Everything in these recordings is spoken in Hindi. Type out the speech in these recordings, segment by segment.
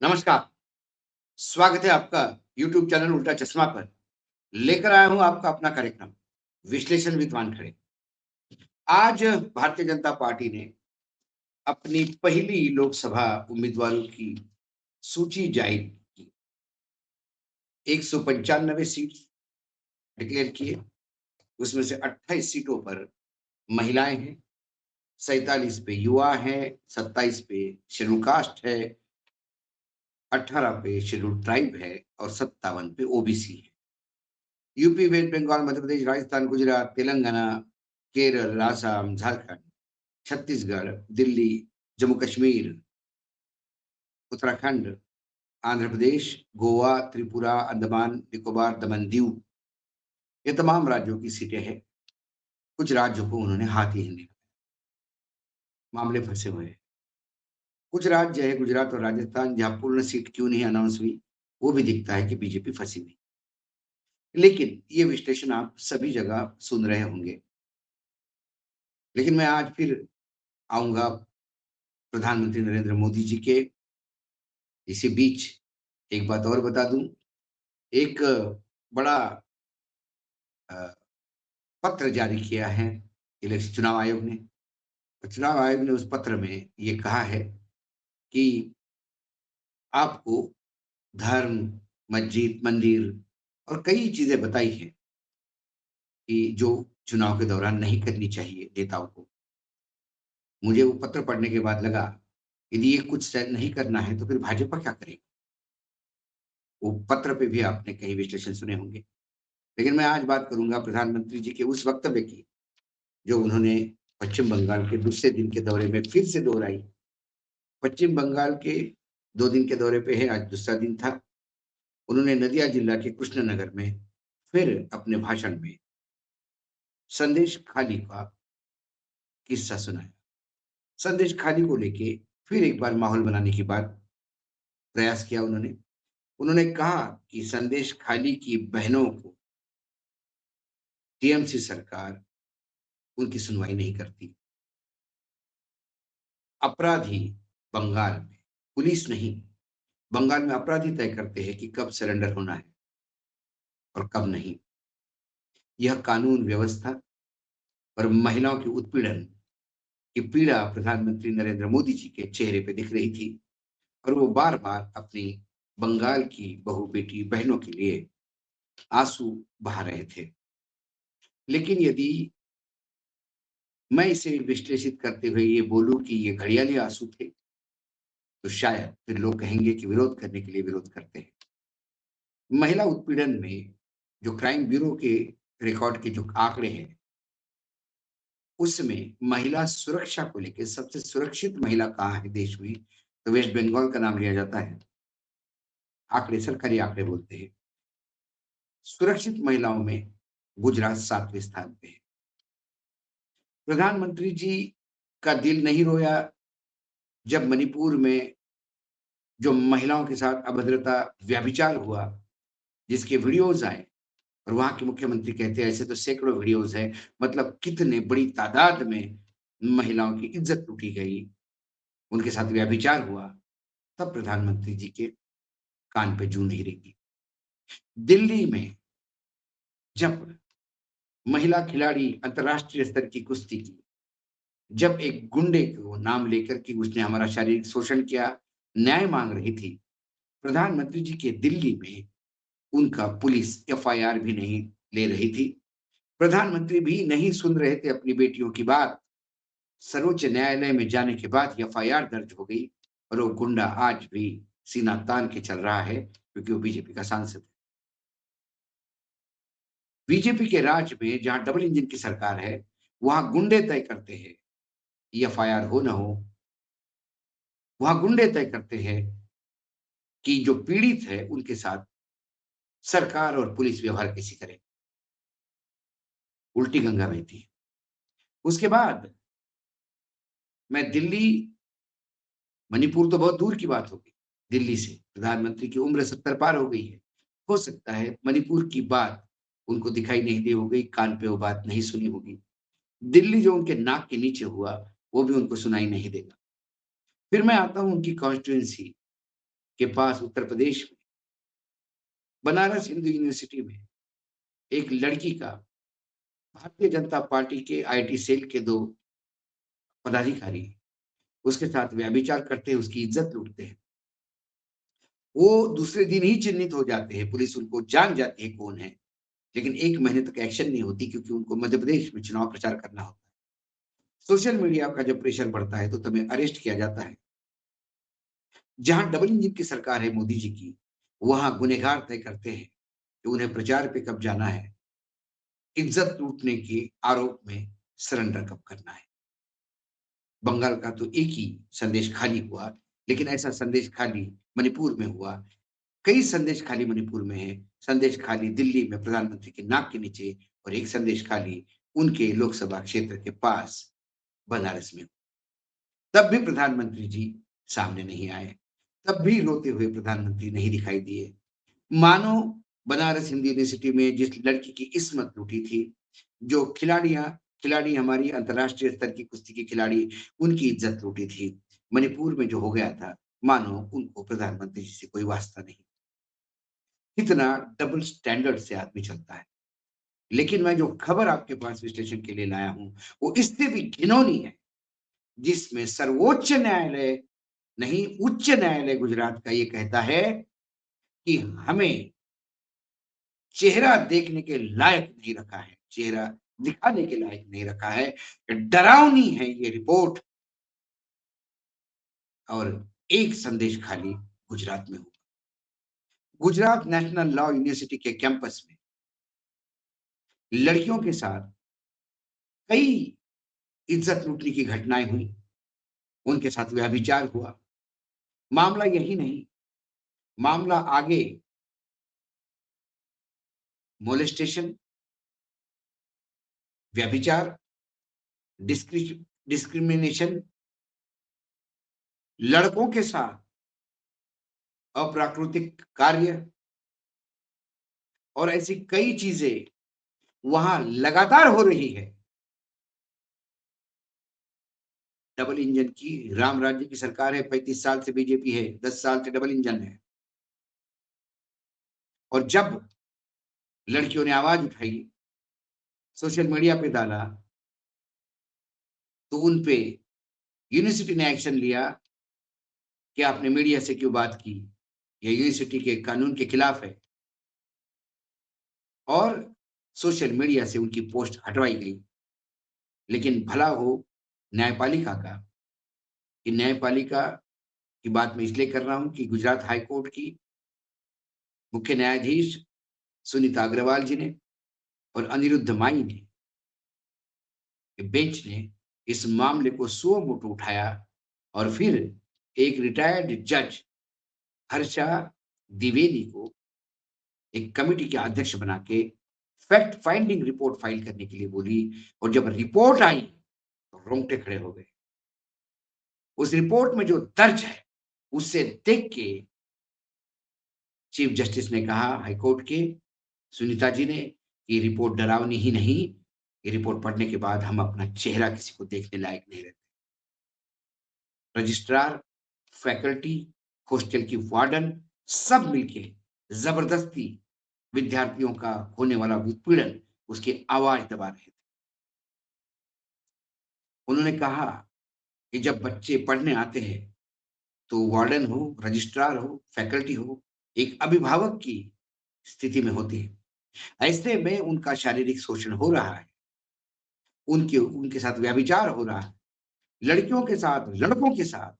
नमस्कार, स्वागत है आपका यूट्यूब चैनल उल्टा चश्मा पर। लेकर आया हूँ आपका अपना कार्यक्रम, विश्लेषण विद वानखड़े। आज भारतीय जनता पार्टी ने अपनी पहली लोकसभा उम्मीदवारों की सूची जारी की। 195 सीट डिक्लेयर किए, उसमें से 28 सीटों पर महिलाएँ हैं, 47 पे युवा हैं, 27 पे शेड्यूल कास्ट है, 18 पे शेड्यूल ट्राइब है और 57 पे ओबीसी है। यूपी, वेस्ट बंगाल, मध्य प्रदेश, राजस्थान, गुजरात, तेलंगाना, केरल, असम, झारखंड, छत्तीसगढ़, दिल्ली, जम्मू कश्मीर, उत्तराखंड, आंध्र प्रदेश, गोवा, त्रिपुरा, अंडमान, निकोबार, दमन, दीव, ये तमाम राज्यों की सीटें हैं। कुछ राज्यों को उन्होंने हाथ ही नहीं लगाया, मामले फंसे हुए हैं। कुछ राज्य है गुजरात और राजस्थान जहाँ पूर्ण सीट क्यों नहीं अनाउंस हुई, वो भी दिखता है कि बीजेपी फंसी हुई। लेकिन ये विश्लेषण आप सभी जगह सुन रहे होंगे। लेकिन मैं आज फिर आऊँगा प्रधानमंत्री नरेंद्र मोदी जी के इसी बीच एक बात और बता दूं, एक बड़ा अ, पत्र जारी किया है इलेक्शन चुनाव आयोग ने। चुनाव आयोग ने उस पत्र में ये कहा है कि आपको धर्म, मस्जिद, मंदिर और कई चीजें बताई हैं कि जो चुनाव के दौरान नहीं करनी चाहिए नेताओं को। मुझे वो पत्र पढ़ने के बाद लगा, यदि ये कुछ शायद नहीं करना है तो फिर भाजपा क्या करेगी? वो पत्र पे भी आपने कई विश्लेषण सुने होंगे। लेकिन मैं आज बात करूंगा प्रधानमंत्री जी के उस वक्तव्य की जो उन्होंने पश्चिम बंगाल के दूसरे दिन के दौरे में फिर से दोहराई। पश्चिम बंगाल के 2 दिन के दौरे पे है, आज दूसरा दिन था। उन्होंने नदिया जिला के कृष्णनगर में फिर अपने भाषण में संदेश खाली का किस्सा सुनाया। संदेश खाली को लेके फिर एक बार माहौल बनाने की बात प्रयास किया उन्होंने। उन्होंने कहा कि संदेश खाली की बहनों को टीएमसी सरकार उनकी सुनवाई नहीं करती। अपराधी बंगाल में, पुलिस नहीं, बंगाल में अपराधी तय करते हैं कि कब सरेंडर होना है और कब नहीं। यह कानून व्यवस्था और महिलाओं के उत्पीड़न की पीड़ा प्रधानमंत्री नरेंद्र मोदी जी के चेहरे पे दिख रही थी और वो बार-बार अपनी बंगाल की बहू, बेटी, बहनों के लिए आंसू बहा रहे थे। लेकिन यदि मैं इसे विश्लेषित करते हुए ये बोलूँ कि ये घड़ियाली आंसू थे, तो शायद फिर लोग कहेंगे कि विरोध करने के लिए विरोध करते हैं। महिला उत्पीड़न में जो क्राइम ब्यूरो के रिकॉर्ड के जो आंकड़े हैं, उसमें महिला सुरक्षा को लेके सबसे सुरक्षित महिला कहाँ है देश में, तो वेस्ट बंगाल का नाम लिया जाता है। आंकड़े सरकारी आंकड़े बोलते हैं। सुरक्षित महिलाओं में गुजरात 7वें स्थान पे है। प्रधानमंत्री जी का दिल नहीं रोया जब मणिपुर में जो महिलाओं के साथ अभद्रता, व्यभिचार हुआ, जिसके वीडियोज़ आए और वहाँ के मुख्यमंत्री कहते हैं ऐसे तो सैकड़ों वीडियोज़ हैं, मतलब कितने बड़ी तादाद में महिलाओं की इज़्ज़त लूटी गई, उनके साथ व्यभिचार हुआ, तब प्रधानमंत्री जी के कान पे जूं नहीं रेंगी। दिल्ली में जब महिला खिलाड़ी अंतर्राष्ट्रीय स्तर की कुश्ती की, जब एक गुंडे को नाम लेकर के उसने हमारा शारीरिक शोषण किया, न्याय माँग रही थी, प्रधानमंत्री जी के दिल्ली में उनका पुलिस एफआईआर भी नहीं ले रही थी। प्रधानमंत्री भी नहीं सुन रहे थे अपनी बेटियों की बात। सर्वोच्च न्यायालय में जाने के बाद एफआईआर दर्ज हो गई और वो गुंडा आज भी सीना तान के चल रहा है क्योंकि वो बीजेपी का सांसद है। बीजेपी के राज में जहाँ डबल इंजन की सरकार है, वहाँ गुंडे तय करते हैं, एफआईआर हो ना हो। वहाँ गुंडे तय करते हैं कि जो पीड़ित है उनके साथ सरकार और पुलिस व्यवहार कैसे करे। उल्टी गंगा बहती है। उसके बाद मैं दिल्ली, मणिपुर तो बहुत दूर की बात हो गई दिल्ली से। प्रधानमंत्री की उम्र 70 पार हो गई है। हो सकता है मणिपुर की बात उनको दिखाई नहीं दी हो गई, कान पे वो बात नहीं सुनी होगी। दिल्ली जो उनके नाक के नीचे हुआ, वो भी उनको सुनाई नहीं देगा। फिर मैं आता हूँ उनकी कॉन्स्टिट्यूएंसी के पास उत्तर प्रदेश में बनारस हिंदू यूनिवर्सिटी में एक लड़की का भारतीय जनता पार्टी के आईटी सेल के 2 पदाधिकारी उसके साथ व्यभिचार करते हैं, उसकी इज्जत लूटते हैं। वो दूसरे दिन ही चिन्हित हो जाते हैं, पुलिस उनको जान जाती है कौन है, लेकिन 1 महीने तक एक्शन नहीं होती क्योंकि उनको मध्य प्रदेश में चुनाव प्रचार करना होता है। सोशल मीडिया का जब प्रेशर बढ़ता है तो तुम्हें अरेस्ट किया जाता है। जहाँ डबल इंजन की सरकार है मोदी जी की, वहाँ गुनहगार तय करते हैं कि उन्हें प्रचार पे कब जाना है, इज्जत लूटने के आरोप में सरेंडर कब करना है। बंगाल का तो एक ही संदेश खाली हुआ, लेकिन ऐसा संदेश खाली मणिपुर में हुआ। कई संदेश खाली मणिपुर में है, संदेश खाली दिल्ली में प्रधानमंत्री के नाक के नीचे और एक संदेश खाली उनके लोकसभा क्षेत्र के पास बनारस में। तब भी प्रधानमंत्री जी सामने नहीं आए, तब भी रोते हुए प्रधानमंत्री नहीं दिखाई दिए। मानो बनारस हिंदू यूनिवर्सिटी में जिस लड़की की इस्मत लूटी थी, जो खिलाड़ी हमारी अंतर्राष्ट्रीय स्तर की कुश्ती की खिलाड़ी, उनकी इज्जत लूटी थी। मणिपुर में जो हो गया था, मानो उनको प्रधानमंत्री जी से कोई वास्ता नहीं। कितना डबल स्टैंडर्ड से आदमी चलता है। लेकिन मैं जो खबर आपके पास विश्लेषण के लिए लाया हूं, वो इससे भी घिनौनी है, जिसमें सर्वोच्च न्यायालय नहीं, उच्च न्यायालय गुजरात का ये कहता है कि हमें चेहरा देखने के लायक नहीं रखा है, चेहरा दिखाने के लायक नहीं रखा है। डरावनी है ये रिपोर्ट और एक संदेश खाली गुजरात में हुआ। गुजरात नेशनल लॉ यूनिवर्सिटी के कैंपस में लड़कियों के साथ कई इज्जत लूटने की घटनाएं हुई, उनके साथ व्यभिचार हुआ। मामला यही नहीं, मामला आगे मोलेस्टेशन, व्यभिचार, डिस्क्रिमिनेशन, लड़कों के साथ अप्राकृतिक कार्य और ऐसी कई चीजें वहां लगातार हो रही है। डबल इंजन की राम राज्य की सरकार है, 35 साल से बीजेपी है, 10 साल से डबल इंजन है। और जब लड़कियों ने आवाज उठाई, सोशल मीडिया पे डाला, तो उन पे यूनिवर्सिटी ने एक्शन लिया कि आपने मीडिया से क्यों बात की, ये यूनिवर्सिटी के कानून के खिलाफ है। और सोशल मीडिया से उनकी पोस्ट हटवाई गई। लेकिन भला हो न्यायपालिका का, कि न्यायपालिका की बात मैं इसलिए कर रहा हूं कि गुजरात हाई कोर्ट की मुख्य न्यायाधीश सुनीता अग्रवाल जी ने और अनिरुद्ध माई ने, बेंच ने इस मामले को सुओ मोटो उठाया और फिर एक रिटायर्ड जज हर्षा द्विवेदी को एक कमेटी के अध्यक्ष बना के फैक्ट फाइंडिंग रिपोर्ट फाइल करने के लिए बोली। और जब रिपोर्ट आई तो रोंगटे खड़े हो गए। उस रिपोर्ट में जो दर्ज है उससे देख के चीफ जस्टिस ने कहा, हाईकोर्ट के सुनीता जी ने, ये रिपोर्ट डरावनी ही नहीं, ये रिपोर्ट पढ़ने के बाद हम अपना चेहरा किसी को देखने लायक नहीं रहते। रजिस्ट्रार, फैकल्टी, हॉस्टल की वार्डन सब मिलके जबरदस्ती विद्यार्थियों का होने वाला उत्पीड़न, उसकी आवाज दबा रहे थे। उन्होंने कहा कि जब बच्चे पढ़ने आते हैं तो वार्डन हो, रजिस्ट्रार हो, फैकल्टी हो, एक अभिभावक की स्थिति में होते हैं। ऐसे में उनका शारीरिक शोषण हो रहा है, उनके उनके साथ व्यभिचार हो रहा है, लड़कियों के साथ, लड़कों के साथ,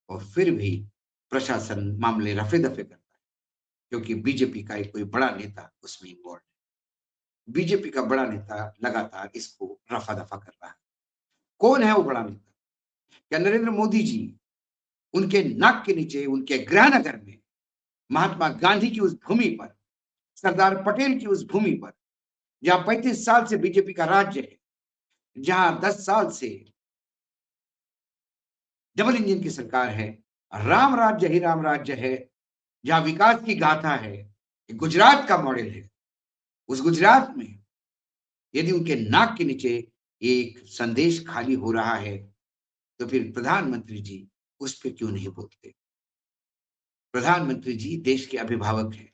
और फिर भी प्रशासन मामले रफे-दफे करता है, क्योंकि बीजेपी का एक कोई बड़ा नेता उसमें इन्वॉल्व है। बीजेपी का बड़ा नेता लगातार इसको रफा-दफा कर रहा है। कौन है वो बड़ा नेता? क्या नरेंद्र मोदी जी, उनके नाक के नीचे, उनके गृहनगर में, महात्मा गांधी की उस भूमि पर, सरदार पटेल की उस भूमि पर, जहाँ 35 साल से बीजेपी का राज्य है, जहाँ 10 साल से डबल इंजन की सरकार है, राम राज्य ही राम राज्य है, जहाँ विकास की गाथा है, गुजरात का मॉडल है। उस गुजरात में यदि उनके नाक के नीचे एक संदेश खाली हो रहा है, तो फिर प्रधानमंत्री जी उस पे क्यों नहीं बोलते? प्रधानमंत्री जी देश के अभिभावक हैं।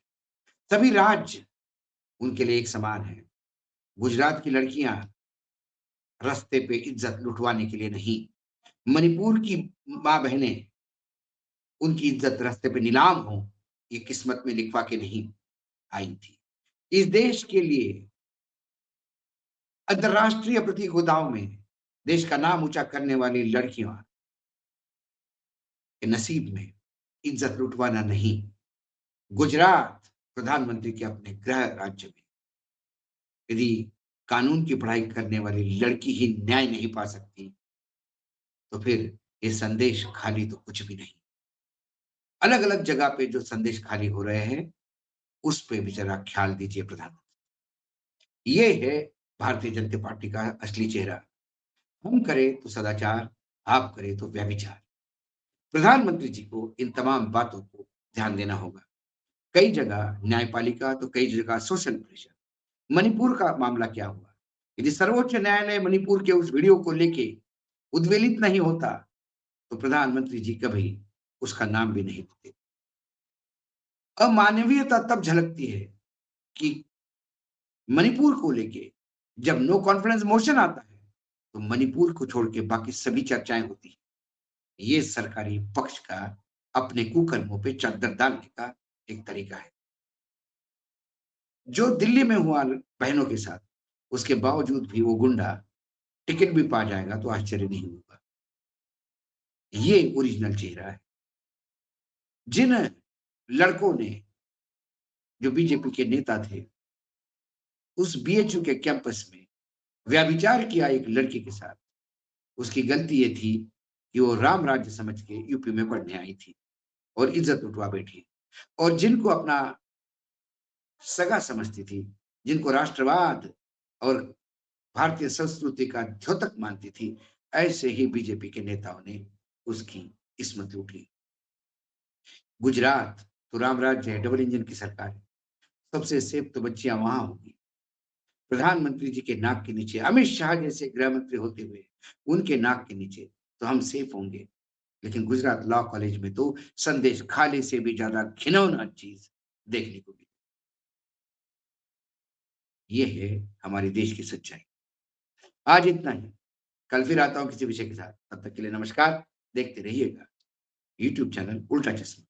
सभी राज्य उनके लिए एक समान है। गुजरात की लड़कियां रास्ते पे इज्जत लुटवाने के लिए नहीं, मणिपुर की माँ बहनें उनकी इज्जत रास्ते पे नीलाम हो, ये किस्मत में लिखवा के नहीं आई थी। इस देश के लिए अंतर्राष्ट्रीय प्रतियोगिताओं में देश का नाम ऊंचा करने वाली लड़कियों के नसीब में इज्जत लुटवाना नहीं। गुजरात प्रधानमंत्री के अपने गृह राज्य में यदि कानून की पढ़ाई करने वाली लड़की ही न्याय नहीं पा सकती, तो फिर ये संदेश खाली तो कुछ भी नहीं। अलग-अलग जगह पे जो संदेश खाली हो रहे हैं, उस पे भी ज़रा ख्याल दीजिए प्रधानमंत्री। ये है भारतीय जनता पार्टी का असली चेहरा। हम करें तो सदाचार, आप करें तो व्यभिचार। प्रधानमंत्री जी को इन तमाम बातों को ध्यान देना होगा। कई जगह न्यायपालिका तो कई जगह सोशल प्रेशर। मणिपुर का मामला क्या हुआ? यदि सर्वोच्च न्यायालय मणिपुर के उस वीडियो को लेके उद्वेलित नहीं होता, तो प्रधानमंत्री जी कभी उसका नाम भी नहीं लेते। अमानवीयता तब झलकती है कि मणिपुर को लेके जब नो कॉन्फिडेंस मोशन आता है, तो मणिपुर को छोड़ के बाकी सभी चर्चाएँ होती हैं। ये सरकारी पक्ष का अपने कुकर्मों पे चादर डालने का एक तरीका है। जो दिल्ली में हुआ बहनों के साथ, उसके बावजूद भी वो गुंडा टिकट भी पा जाएगा तो आश्चर्य नहीं होगा। ये ओरिजिनल चेहरा है। जिन लड़कों ने जो बीजेपी के नेता थे, उस बीएचयू के कैंपस में व्यभिचार किया एक लड़की के साथ, उसकी गलती ये थी कि वो राम राज्य समझ के यूपी में पढ़ने आई थी और इज्जत लुटवा बैठी। और जिनको अपना सगा समझती थी, जिनको राष्ट्रवाद और भारतीय संस्कृति का द्योतक मानती थी, ऐसे ही बीजेपी के नेताओं ने उसकी इस्मत लूटी। गुजरात तो राम राज्य है, डबल इंजन की सरकार है। सबसे सेफ तो बच्चियां वहां होंगी। प्रधानमंत्री जी के नाक के नीचे अमित शाह जैसे गृह मंत्री होते हुए उनके नाक के नीचे तो हम सेफ होंगे। लेकिन गुजरात लॉ कॉलेज में तो संदेश खाने से भी ज्यादा घिनौना चीज देखने को मिली। ये है हमारे देश की सच्चाई। आज इतना ही। कल फिर आता हूँ किसी विषय के साथ। तब तक के लिए नमस्कार। देखते रहिएगा यूट्यूब चैनल उल्टा चश्मा।